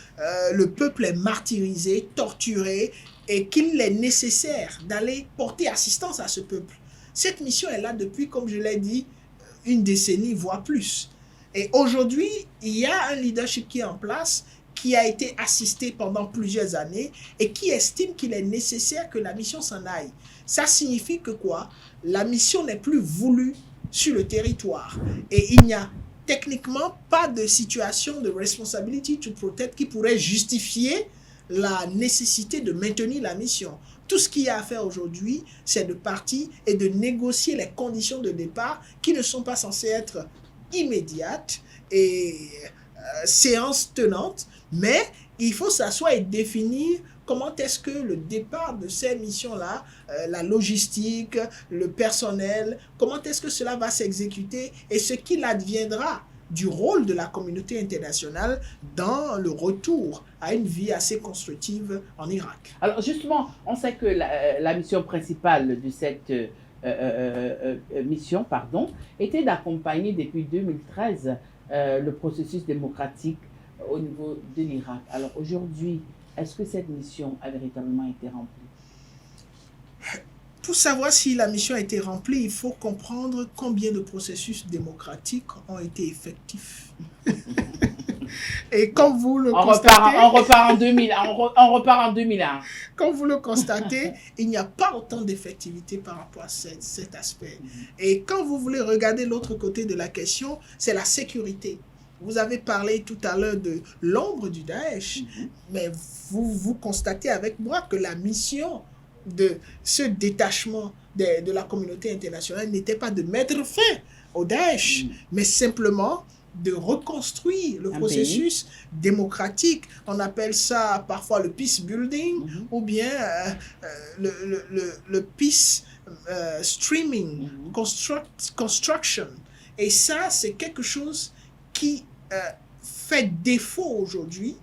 Speaker 3: le peuple est martyrisé, torturé, et qu'il est nécessaire d'aller porter assistance à ce peuple. Cette mission est là depuis, comme je l'ai dit, une décennie, voire plus. Et aujourd'hui, il y a un leadership qui est en place, qui a été assisté pendant plusieurs années et qui estime qu'il est nécessaire que la mission s'en aille. Ça signifie que quoi? La mission n'est plus voulue sur le territoire. Et il n'y a techniquement pas de situation de responsibility to protect qui pourrait justifier la nécessité de maintenir la mission. Tout ce qu'il y a à faire aujourd'hui, c'est de partir et de négocier les conditions de départ qui ne sont pas censées être immédiates et séances tenantes, mais il faut s'asseoir et définir comment est-ce que le départ de ces missions-là, la logistique, le personnel, comment est-ce que cela va s'exécuter et ce qu'il adviendra du rôle de la communauté internationale dans le retour à une vie assez constructive en Irak.
Speaker 2: Alors justement, on sait que la mission principale de cette mission était d'accompagner depuis 2013 le processus démocratique au niveau de l'Irak. Alors aujourd'hui, est-ce que cette mission a véritablement été remplie?
Speaker 3: Pour savoir si la mission a été remplie, il faut comprendre combien de processus démocratiques ont été effectifs. Et comme vous le constatez...
Speaker 2: On repart en 2001.
Speaker 3: Comme vous le constatez, il n'y a pas autant d'effectivité par rapport à cet aspect. Et quand vous voulez regarder l'autre côté de la question, c'est la sécurité. Vous avez parlé tout à l'heure de l'ombre du Daesh, mais vous constatez avec moi que la mission de ce détachement de la communauté internationale n'était pas de mettre fin au Daesh, mais simplement de reconstruire le processus démocratique. On appelle ça parfois le peace building ou bien le peace streaming, construction. Et ça, c'est quelque chose qui fait défaut aujourd'hui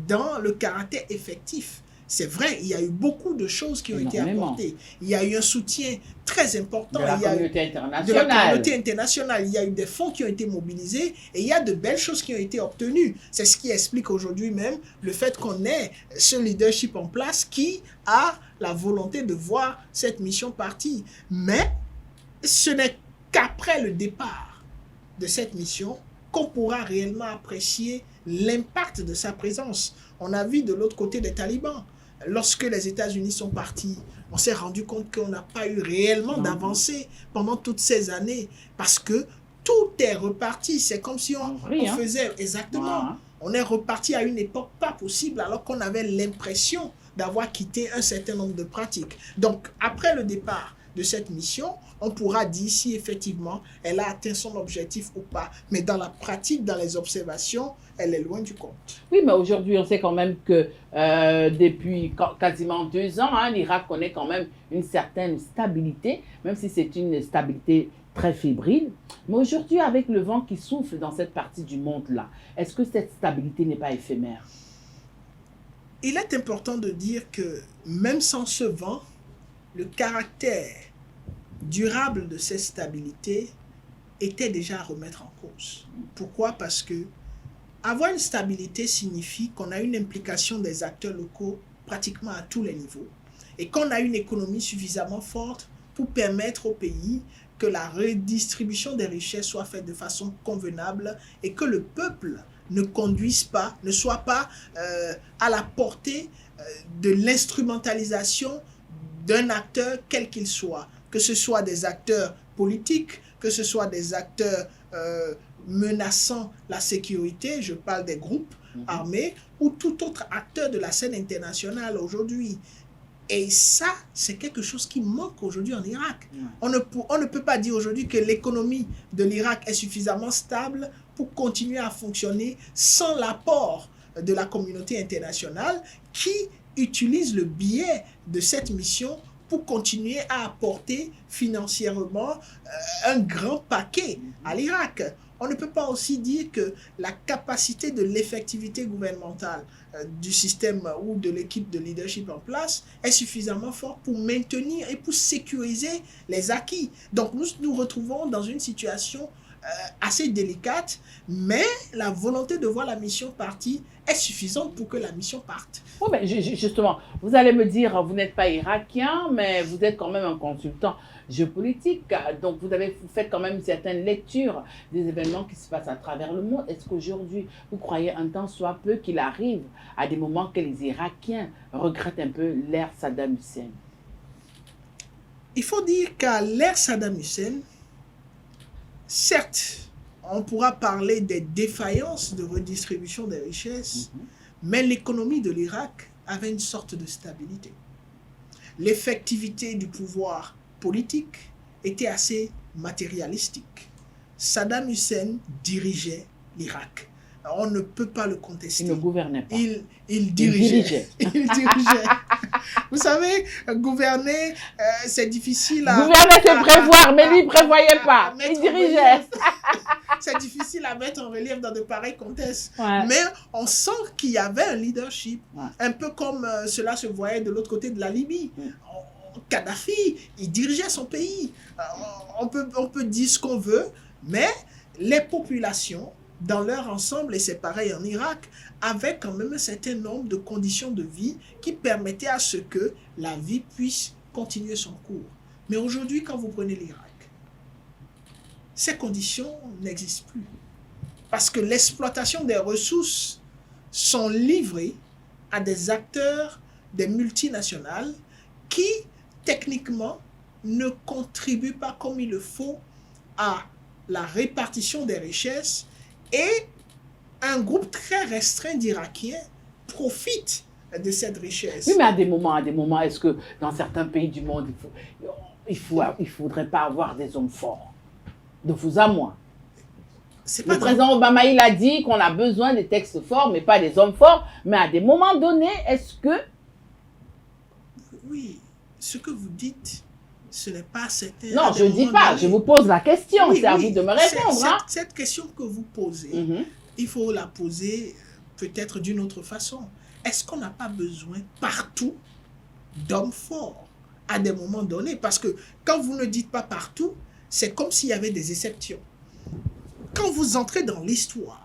Speaker 3: dans le caractère effectif. C'est vrai, il y a eu beaucoup de choses qui ont été apportées. Il y a eu un soutien très important
Speaker 2: de la communauté
Speaker 3: internationale. Il y a eu des fonds qui ont été mobilisés et il y a de belles choses qui ont été obtenues. C'est ce qui explique aujourd'hui même le fait qu'on ait ce leadership en place qui a la volonté de voir cette mission partir. Mais ce n'est qu'après le départ de cette mission qu'on pourra réellement apprécier l'impact de sa présence. On a vu de l'autre côté des talibans. Lorsque les États-Unis sont partis, on s'est rendu compte qu'on n'a pas eu réellement d'avancée pendant toutes ces années parce que tout est reparti. C'est comme si on faisait exactement. On est reparti à une époque pas possible alors qu'on avait l'impression d'avoir quitté un certain nombre de pratiques. Donc, après le départ de cette mission, on pourra dire si effectivement elle a atteint son objectif ou pas. Mais dans la pratique, dans les observations, elle est loin du compte.
Speaker 2: Oui, mais aujourd'hui, on sait quand même que depuis quasiment 2 ans, l'Irak connaît quand même une certaine stabilité, même si c'est une stabilité très fébrile. Mais aujourd'hui, avec le vent qui souffle dans cette partie du monde-là, est-ce que cette stabilité n'est pas éphémère?
Speaker 3: Il est important de dire que même sans ce vent, le caractère durable de cette stabilité était déjà à remettre en cause. Pourquoi? Parce que avoir une stabilité signifie qu'on a une implication des acteurs locaux pratiquement à tous les niveaux et qu'on a une économie suffisamment forte pour permettre au pays que la redistribution des richesses soit faite de façon convenable et que le peuple ne conduise pas, ne soit pas à la portée de l'instrumentalisation d'un acteur quel qu'il soit, que ce soit des acteurs politiques, que ce soit des acteurs menaçant la sécurité, je parle des groupes armés, ou tout autre acteur de la scène internationale aujourd'hui. Et ça, c'est quelque chose qui manque aujourd'hui en Irak. On ne peut pas dire aujourd'hui que l'économie de l'Irak est suffisamment stable pour continuer à fonctionner sans l'apport de la communauté internationale qui utilise le biais de cette mission pour continuer à apporter financièrement un grand paquet à l'Irak. on ne peut pas aussi dire que la capacité de l'effectivité gouvernementale du système ou de l'équipe de leadership en place est suffisamment forte pour maintenir et pour sécuriser les acquis. Donc nous nous retrouvons dans une situation assez délicate, mais la volonté de voir la mission partir est suffisante pour que la mission parte.
Speaker 2: Oui, mais justement, vous allez me dire, vous n'êtes pas irakien, mais vous êtes quand même un consultant géopolitique, donc vous faites quand même une certaine lecture des événements qui se passent à travers le monde. Est-ce qu'aujourd'hui, vous croyez un temps soit peu qu'il arrive à des moments que les Irakiens regrettent un peu l'ère Saddam Hussein?
Speaker 3: Il faut dire qu'à l'ère Saddam Hussein, certes, on pourra parler des défaillances de redistribution des richesses, mais l'économie de l'Irak avait une sorte de stabilité. L'effectivité du pouvoir politique était assez matérialistique. Saddam Hussein dirigeait l'Irak. On ne peut pas le contester.
Speaker 2: Il ne gouvernait pas.
Speaker 3: Il dirigeait. Il dirigeait. Vous savez, gouverner, c'est difficile à...
Speaker 2: Gouverner, c'est prévoir, mais lui, il ne prévoyait pas. Il dirigeait.
Speaker 3: C'est difficile à mettre en relief dans de pareils contextes.
Speaker 2: Ouais.
Speaker 3: Mais on sent qu'il y avait un leadership. Ouais. Un peu comme cela se voyait de l'autre côté de la Libye. Kadhafi, il dirigeait son pays. On peut dire ce qu'on veut, mais les populations, dans leur ensemble, et c'est pareil en Irak, avaient quand même un certain nombre de conditions de vie qui permettaient à ce que la vie puisse continuer son cours. Mais aujourd'hui, quand vous prenez l'Irak, ces conditions n'existent plus. Parce que l'exploitation des ressources sont livrées à des acteurs, des multinationales, qui, techniquement, ne contribuent pas comme il le faut à la répartition des richesses, et un groupe très restreint d'Irakiens profite de cette richesse.
Speaker 2: Oui, mais à des moments, est-ce que dans certains pays du monde, il faudrait pas avoir des hommes forts? De vous à moi. Le président Obama, il a dit qu'on a besoin des textes forts, mais pas des hommes forts. Mais à des moments donnés, est-ce que...
Speaker 3: Oui, ce que vous dites, ce n'est pas certain.
Speaker 2: Non, je ne dis pas, je vous pose la question, oui, c'est à vous de me répondre.
Speaker 3: Cette question que vous posez, il faut la poser peut-être d'une autre façon. Est-ce qu'on n'a pas besoin partout d'hommes forts à des moments donnés? Parce que quand vous ne dites pas partout, c'est comme s'il y avait des exceptions. Quand vous entrez dans l'histoire...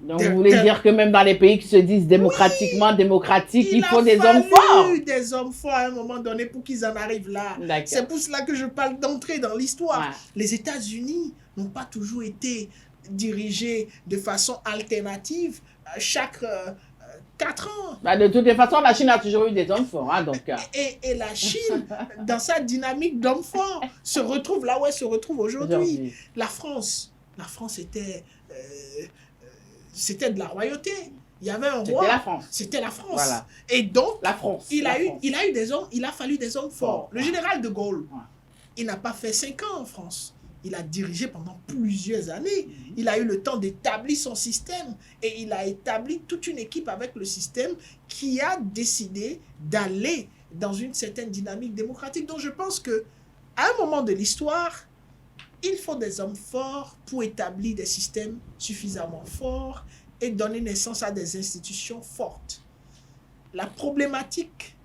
Speaker 2: Donc vous voulez dire que même dans les pays qui se disent démocratiquement démocratiques, il faut des hommes forts?
Speaker 3: Il a fallu des hommes forts à un moment donné pour qu'ils en arrivent là. C'est pour cela que je parle d'entrer dans l'histoire. Ouais. Les États-Unis n'ont pas toujours été dirigés de façon alternative chaque 4 ans.
Speaker 2: Bah de toutes les façons, la Chine a toujours eu des hommes forts. Hein, donc,
Speaker 3: et la Chine, dans sa dynamique d'hommes forts, se retrouve là où elle se retrouve aujourd'hui. La France était... c'était de la royauté. Il y avait un roi.
Speaker 2: C'était la France.
Speaker 3: C'était la France.
Speaker 2: Voilà.
Speaker 3: Et donc,
Speaker 2: la France,
Speaker 3: il a eu des hommes, il a fallu des hommes forts. Le général de Gaulle, il n'a pas fait 5 ans en France. Il a dirigé pendant plusieurs années. Il a eu le temps d'établir son système et il a établi toute une équipe avec le système qui a décidé d'aller dans une certaine dynamique démocratique. Donc, je pense que à un moment de l'histoire, il faut des hommes forts pour établir des systèmes suffisamment forts et donner naissance à des institutions fortes. La problématique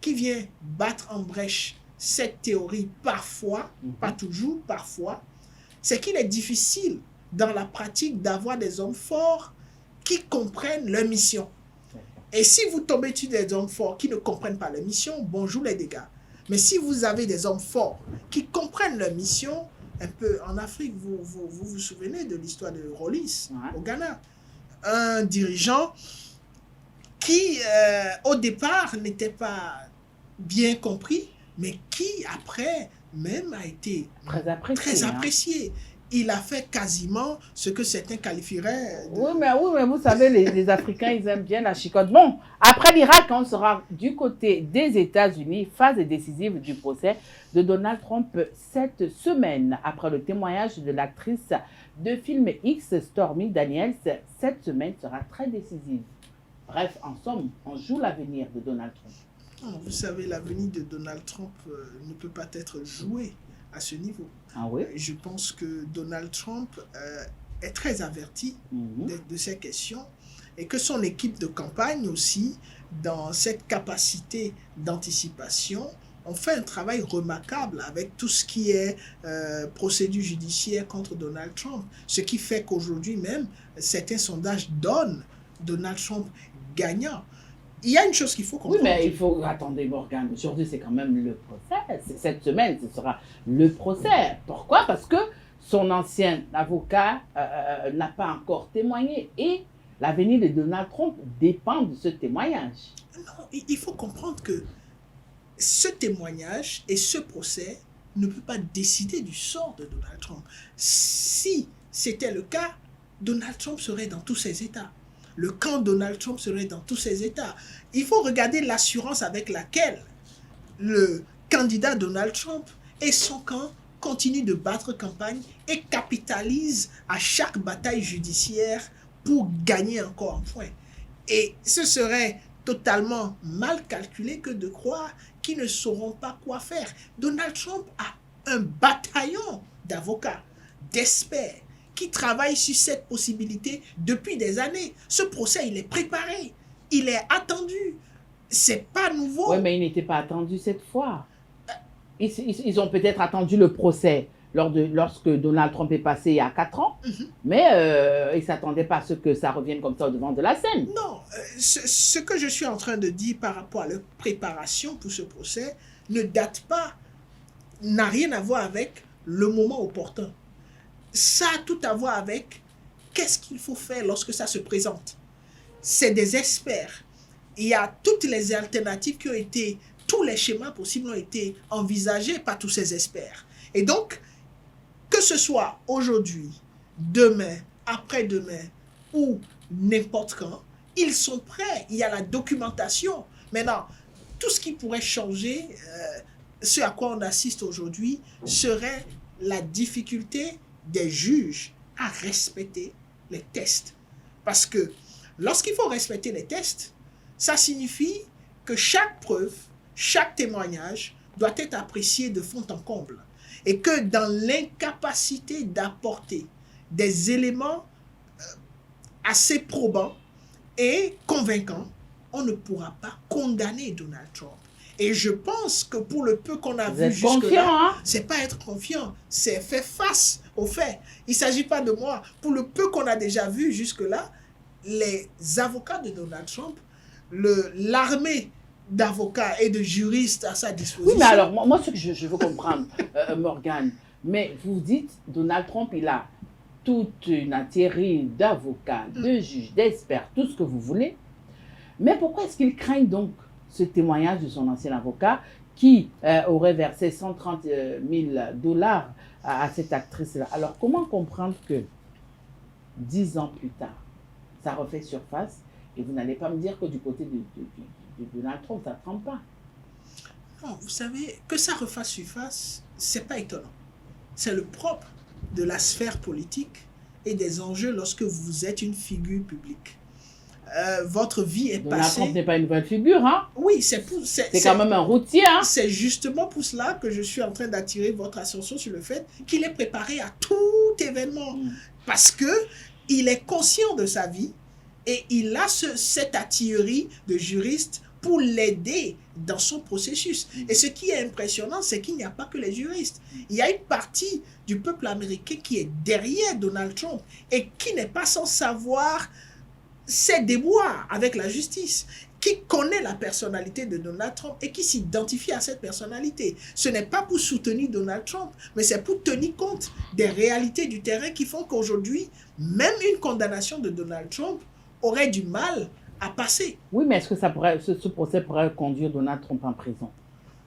Speaker 3: qui vient battre en brèche cette théorie parfois, pas toujours, parfois, c'est qu'il est difficile dans la pratique d'avoir des hommes forts qui comprennent leur mission. Et si vous tombez sur des hommes forts qui ne comprennent pas leur mission, bonjour les dégâts. Mais si vous avez des hommes forts qui comprennent leur mission, un peu en Afrique, vous souvenez de l'histoire de Rawlings au Ghana. Un dirigeant qui, au départ, n'était pas bien compris, mais qui, après, même a été très apprécié. Il a fait quasiment ce que certains qualifieraient de...
Speaker 2: Oui, mais vous savez, les Africains, ils aiment bien la chicotte. Bon, après l'Irak, on sera du côté des États-Unis, phase décisive du procès de Donald Trump cette semaine. Après le témoignage de l'actrice de film X, Stormy Daniels, cette semaine sera très décisive. Bref, en somme, on joue l'avenir de Donald Trump.
Speaker 3: Vous savez, l'avenir de Donald Trump ne peut pas être joué à ce niveau.
Speaker 2: Ah oui?
Speaker 3: Je pense que Donald Trump est très averti
Speaker 2: Mhm.
Speaker 3: de ces questions et que son équipe de campagne aussi, dans cette capacité d'anticipation, ont fait un travail remarquable avec tout ce qui est procédure judiciaire contre Donald Trump. Ce qui fait qu'aujourd'hui même, certains sondages donnent Donald Trump gagnant. Il y a une chose qu'il faut
Speaker 2: Oui,
Speaker 3: comprendre.
Speaker 2: mais il faut... Attendez, Morgane, aujourd'hui, c'est quand même le procès. Cette semaine, ce sera le procès. Pourquoi? Parce que son ancien avocat n'a pas encore témoigné. Et l'avenir de Donald Trump dépend de ce témoignage.
Speaker 3: Non, il faut comprendre que ce témoignage et ce procès ne peut pas décider du sort de Donald Trump. Si c'était le cas, Donald Trump serait dans tous ses états. Le camp Donald Trump serait dans tous ses états. Il faut regarder l'assurance avec laquelle le candidat Donald Trump et son camp continuent de battre campagne et capitalisent à chaque bataille judiciaire pour gagner encore un point. Et ce serait totalement mal calculé que de croire qu'ils ne sauront pas quoi faire. Donald Trump a un bataillon d'avocats, d'experts, qui travaillent sur cette possibilité depuis des années. Ce procès, il est préparé, il est attendu. C'est pas nouveau.
Speaker 2: Oui, mais il n'était pas attendu cette fois. Ils ont peut-être attendu le procès lorsque Donald Trump est passé il y a 4 ans, mais ils ne s'attendaient pas à ce que ça revienne comme ça au devant de la scène.
Speaker 3: Non, ce que je suis en train de dire par rapport à la préparation pour ce procès ne date pas, n'a rien à voir avec le moment opportun. Ça a tout à voir avec qu'est-ce qu'il faut faire lorsque ça se présente. C'est des experts. Il y a toutes les alternatives qui ont été, tous les schémas possibles ont été envisagés par tous ces experts. Et donc, que ce soit aujourd'hui, demain, après-demain ou n'importe quand, ils sont prêts. Il y a la documentation. Maintenant, tout ce qui pourrait changer, ce à quoi on assiste aujourd'hui, serait la difficulté des juges à respecter les tests. Parce que lorsqu'il faut respecter les tests, ça signifie que chaque preuve, chaque témoignage doit être apprécié de fond en comble. Et que dans l'incapacité d'apporter des éléments assez probants et convaincants, on ne pourra pas condamner Donald Trump. Et je pense que pour le peu qu'on a vu jusque-là,
Speaker 2: hein?
Speaker 3: c'est pas être confiant, c'est faire face aux faits. Il ne s'agit pas de moi. Pour le peu qu'on a déjà vu jusque-là, les avocats de Donald Trump, l'armée d'avocats et de juristes à sa disposition.
Speaker 2: Oui, mais alors, moi ce que je veux comprendre, Morgane, mais vous dites, Donald Trump, il a toute une artillerie d'avocats, de juges, d'experts, tout ce que vous voulez. Mais pourquoi est-ce qu'il craint donc ce témoignage de son ancien avocat qui aurait versé 130 000 $ à cette actrice-là? Alors, comment comprendre que 10 ans plus tard, ça refait surface et vous n'allez pas me dire que du côté de Donald Trump, ça ne trempe pas?
Speaker 3: Non, vous savez, que ça refasse surface, c'est pas étonnant. C'est le propre de la sphère politique et des enjeux lorsque vous êtes une figure publique. Votre vie est
Speaker 2: Donald
Speaker 3: passée...
Speaker 2: Trump n'est pas une nouvelle figure, hein?
Speaker 3: Oui, c'est
Speaker 2: quand même un routier, hein?
Speaker 3: C'est justement pour cela que je suis en train d'attirer votre attention sur le fait qu'il est préparé à tout événement. Parce que il est conscient de sa vie et il a cette artillerie de juristes pour l'aider dans son processus. Et ce qui est impressionnant, c'est qu'il n'y a pas que les juristes. Il y a une partie du peuple américain qui est derrière Donald Trump et qui n'est pas sans savoir ses déboires avec la justice, qui connaît la personnalité de Donald Trump et qui s'identifie à cette personnalité. Ce n'est pas pour soutenir Donald Trump, mais c'est pour tenir compte des réalités du terrain qui font qu'aujourd'hui, même une condamnation de Donald Trump aurait du mal à passer.
Speaker 2: Oui, mais est-ce que ce procès pourrait conduire Donald Trump en prison?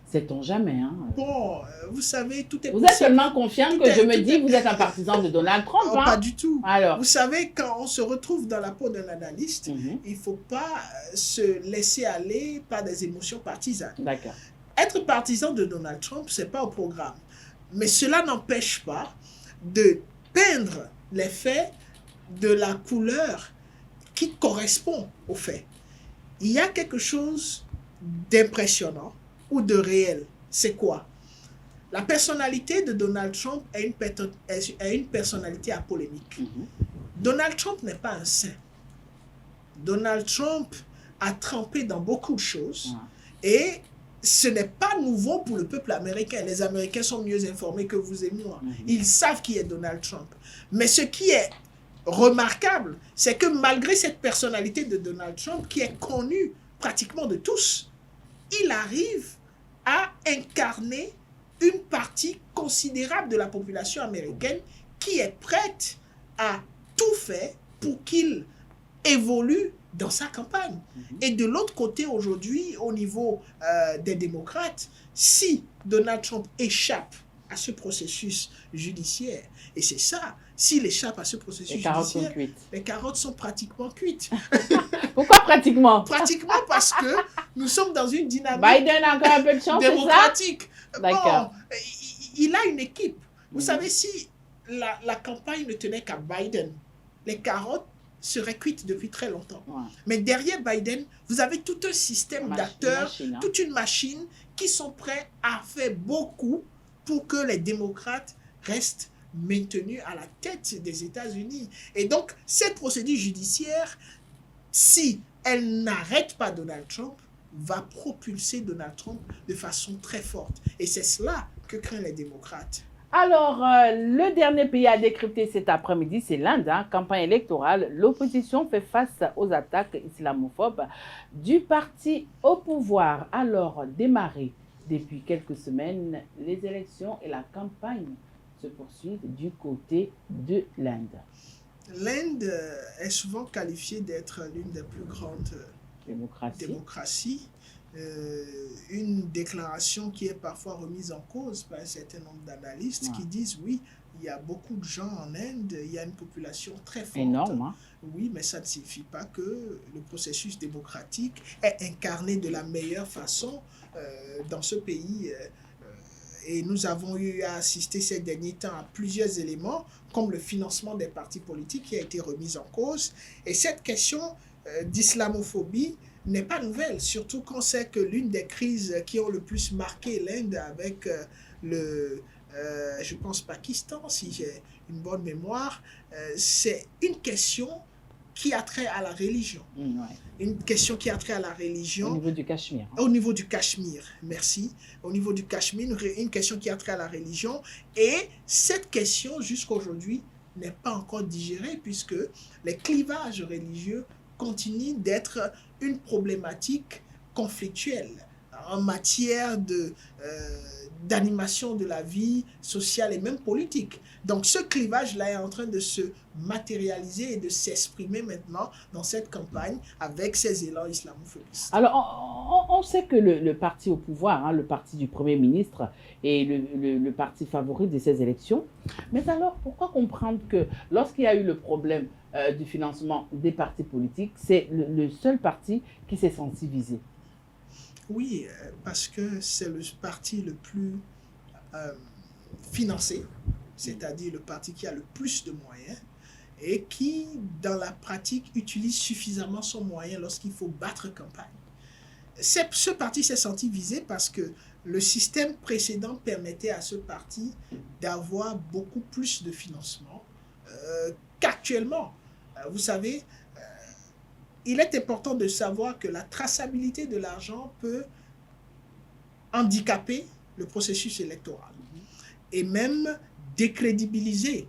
Speaker 2: Sait-on jamais, hein?
Speaker 3: Bon, vous savez, tout est
Speaker 2: Vous
Speaker 3: possible.
Speaker 2: êtes tellement confiant que je me dis que vous êtes un partisan de Donald Trump,
Speaker 3: Oh,
Speaker 2: hein?
Speaker 3: pas du tout.
Speaker 2: Alors,
Speaker 3: Vous savez, quand on se retrouve dans la peau d'un analyste, il ne faut pas se laisser aller par des émotions partisanes.
Speaker 2: d'accord.
Speaker 3: Être partisan de Donald Trump, ce n'est pas au programme. Mais cela n'empêche pas de peindre les faits de la couleur qui correspond aux faits. Il y a quelque chose d'impressionnant ou de réel. C'est quoi? La personnalité de Donald Trump est une personnalité apolémique. Donald Trump n'est pas un saint. Donald Trump a trempé dans beaucoup de choses et ce n'est pas nouveau pour le peuple américain. Les Américains sont mieux informés que vous et moi. Ils savent qui est Donald Trump. Mais ce qui est remarquable, c'est que malgré cette personnalité de Donald Trump qui est connue pratiquement de tous, il arrive à incarner une partie considérable de la population américaine qui est prête à tout faire pour qu'il évolue dans sa campagne. Et de l'autre côté, aujourd'hui, au niveau des démocrates, si Donald Trump échappe à ce processus judiciaire, et c'est ça, s'il échappe à ce processus judiciaire, les carottes sont pratiquement cuites.
Speaker 2: Pourquoi pratiquement?
Speaker 3: Pratiquement parce que nous sommes dans une dynamique
Speaker 2: Biden a encore un peu de chance,
Speaker 3: démocratique.
Speaker 2: D'accord.
Speaker 3: Bon, il a une équipe. Vous savez, si la campagne ne tenait qu'à Biden, les carottes seraient cuites depuis très longtemps. Mais derrière Biden, vous avez tout un système d'acteurs, toute une machine qui sont prêts à faire beaucoup pour que les démocrates restent maintenus à la tête des États-Unis. Et donc, cette procédure judiciaire, si elle n'arrête pas Donald Trump, va propulser Donald Trump de façon très forte. Et c'est cela que craignent les démocrates.
Speaker 2: Alors, le dernier pays à décrypter cet après-midi, c'est l'Inde. Campagne électorale, l'opposition fait face aux attaques islamophobes du parti au pouvoir. Alors, démarré depuis quelques semaines, les élections et la campagne se poursuivent du côté de l'Inde.
Speaker 3: L'Inde est souvent qualifiée d'être l'une des plus grandes démocraties. Une déclaration qui est parfois remise en cause par un certain nombre d'analystes qui disent oui, il y a beaucoup de gens en Inde, il y a une population très forte.
Speaker 2: Énorme.
Speaker 3: Oui, mais ça ne signifie pas que le processus démocratique est incarné de la meilleure façon dans ce pays. Et nous avons eu à assister ces derniers temps à plusieurs éléments, comme le financement des partis politiques qui a été remis en cause. Et cette question d'islamophobie n'est pas nouvelle, surtout qu'on sait que l'une des crises qui ont le plus marqué l'Inde avec je pense, Pakistan, si j'ai une bonne mémoire, c'est une question qui a trait à la religion. Une question qui a trait à la religion.
Speaker 2: Au niveau du Cachemire.
Speaker 3: Au niveau du Cachemire, merci. Au niveau du Cachemire, une question qui a trait à la religion. Et cette question, jusqu'à aujourd'hui, n'est pas encore digérée puisque les clivages religieux continuent d'être une problématique conflictuelle en matière d'animation de la vie sociale et même politique. Donc ce clivage-là est en train de se matérialiser et de s'exprimer maintenant dans cette campagne avec ces élans islamophobistes.
Speaker 2: Alors on sait que le parti au pouvoir, le parti du Premier ministre, est le parti favori de ces élections. Mais alors pourquoi comprendre que lorsqu'il y a eu le problème du financement des partis politiques, c'est le seul parti qui s'est senti visé?
Speaker 3: Oui, parce que c'est le parti le plus financé, c'est-à-dire le parti qui a le plus de moyens et qui, dans la pratique, utilise suffisamment son moyen lorsqu'il faut battre campagne. Ce parti s'est senti visé parce que le système précédent permettait à ce parti d'avoir beaucoup plus de financement qu'actuellement. Vous savez, il est important de savoir que la traçabilité de l'argent peut handicaper le processus électoral et même décrédibiliser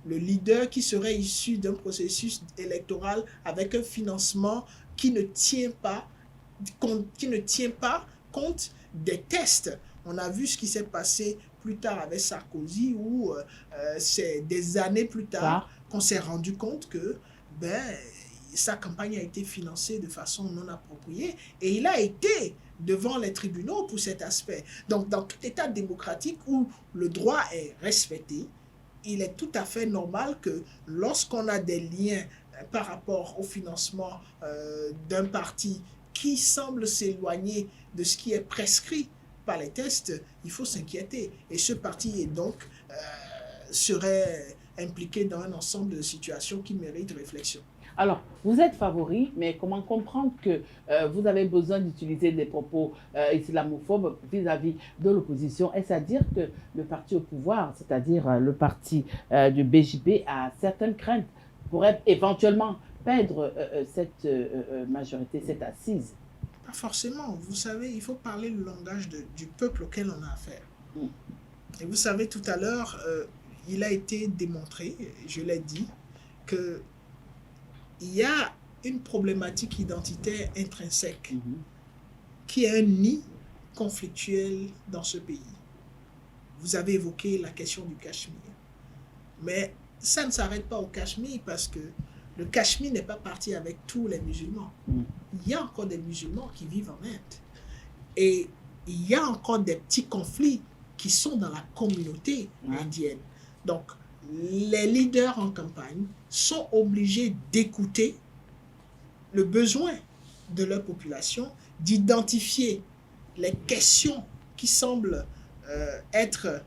Speaker 3: le leader qui serait issu d'un processus électoral avec un financement qui ne tient pas compte des tests. On a vu ce qui s'est passé plus tard avec Sarkozy où c'est des années plus tard qu'on s'est rendu compte que sa campagne a été financée de façon non appropriée et il a été devant les tribunaux pour cet aspect. Donc, dans tout État démocratique où le droit est respecté, il est tout à fait normal que lorsqu'on a des liens par rapport au financement d'un parti qui semble s'éloigner de ce qui est prescrit par les tests, il faut s'inquiéter. Et ce parti serait impliqué dans un ensemble de situations qui méritent réflexion.
Speaker 2: Alors, vous êtes favori, mais comment comprendre que vous avez besoin d'utiliser des propos islamophobes vis-à-vis de l'opposition? Est-ce à dire que le parti au pouvoir, c'est-à-dire le parti du BJP, a certaines craintes, pourrait éventuellement perdre cette majorité, cette assise?
Speaker 3: Pas forcément. Vous savez, il faut parler le langage du peuple auquel on a affaire.
Speaker 2: Mm.
Speaker 3: Et vous savez, tout à l'heure, il a été démontré, je l'ai dit, qu'il y a une problématique identitaire intrinsèque qui est un nid conflictuel dans ce pays. Vous avez évoqué la question du Cachemire. Mais ça ne s'arrête pas au Cachemire parce que le Cachemire n'est pas parti avec tous les musulmans. Il y a encore des musulmans qui vivent en Inde. Et il y a encore des petits conflits qui sont dans la communauté indienne. Donc, les leaders en campagne sont obligés d'écouter le besoin de leur population, d'identifier les questions qui semblent être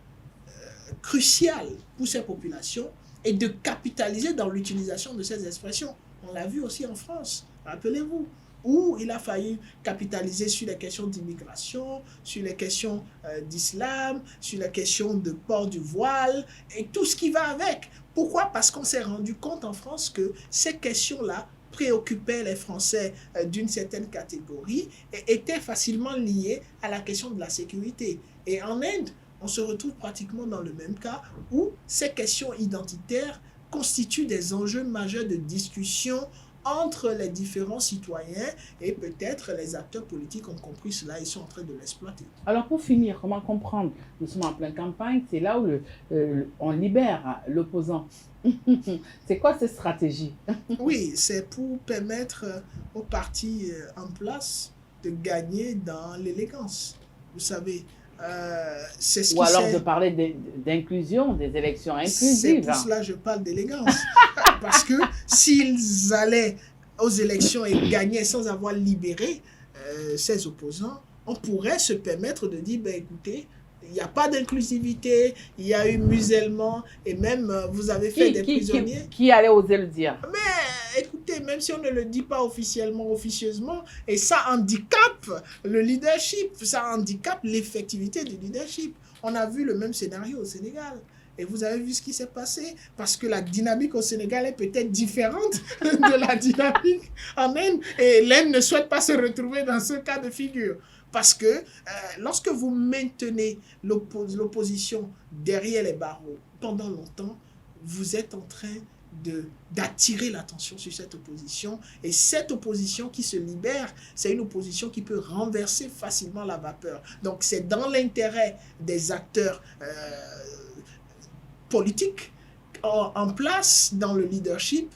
Speaker 3: cruciales pour ces populations et de capitaliser dans l'utilisation de ces expressions. On l'a vu aussi en France, rappelez-vous, où il a fallu capitaliser sur les questions d'immigration, sur les questions d'islam, sur les questions de port du voile et tout ce qui va avec. Pourquoi? Parce qu'on s'est rendu compte en France que ces questions-là préoccupaient les Français d'une certaine catégorie et étaient facilement liées à la question de la sécurité. Et en Inde, on se retrouve pratiquement dans le même cas où ces questions identitaires constituent des enjeux majeurs de discussion entre les différents citoyens et peut-être les acteurs politiques ont compris cela et sont en train de l'exploiter.
Speaker 2: Alors pour finir, comment comprendre? Nous sommes en pleine campagne, c'est là où on libère l'opposant. C'est quoi cette stratégie?
Speaker 3: Oui, c'est pour permettre aux partis en place de gagner dans l'élégance. Vous savez, c'est ce
Speaker 2: Ou alors de parler d'inclusion, des élections inclusives.
Speaker 3: C'est pour cela que je parle d'élégance. Parce que s'ils allaient aux élections et gagnaient sans avoir libéré ses opposants, on pourrait se permettre de dire, ben, écoutez, il n'y a pas d'inclusivité, il y a eu musulmans et même vous avez fait des prisonniers.
Speaker 2: Qui allait oser le dire?
Speaker 3: Mais écoutez, même si on ne le dit pas officieusement, et ça handicape le leadership, ça handicape l'effectivité du leadership. On a vu le même scénario au Sénégal. Et vous avez vu ce qui s'est passé parce que la dynamique au Sénégal est peut-être différente de la dynamique en Inde. Et l'Inde ne souhaite pas se retrouver dans ce cas de figure. Parce que lorsque vous maintenez l'opposition derrière les barreaux pendant longtemps, vous êtes en train d'attirer l'attention sur cette opposition. Et cette opposition qui se libère, c'est une opposition qui peut renverser facilement la vapeur. Donc c'est dans l'intérêt des acteurs politiques en place dans le leadership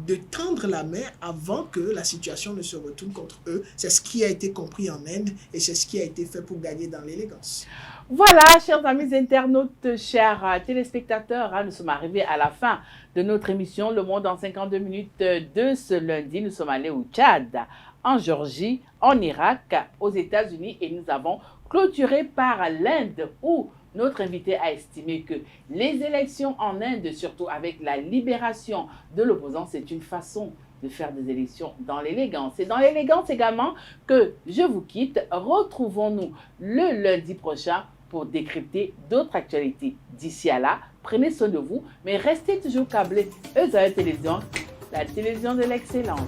Speaker 3: de tendre la main avant que la situation ne se retourne contre eux. C'est ce qui a été compris en Inde et c'est ce qui a été fait pour gagner dans l'élégance.
Speaker 2: Voilà, chers amis internautes, chers téléspectateurs, nous sommes arrivés à la fin de notre émission Le Monde en 52 minutes de ce lundi. Nous sommes allés au Tchad, en Géorgie, en Irak, aux États-Unis et nous avons clôturé par l'Inde où notre invité a estimé que les élections en Inde, surtout avec la libération de l'opposant, c'est une façon de faire des élections dans l'élégance. Et dans l'élégance également que je vous quitte. Retrouvons-nous le lundi prochain pour décrypter d'autres actualités. D'ici à là, prenez soin de vous, mais restez toujours câblés. EZAE Télévision, la télévision de l'excellence.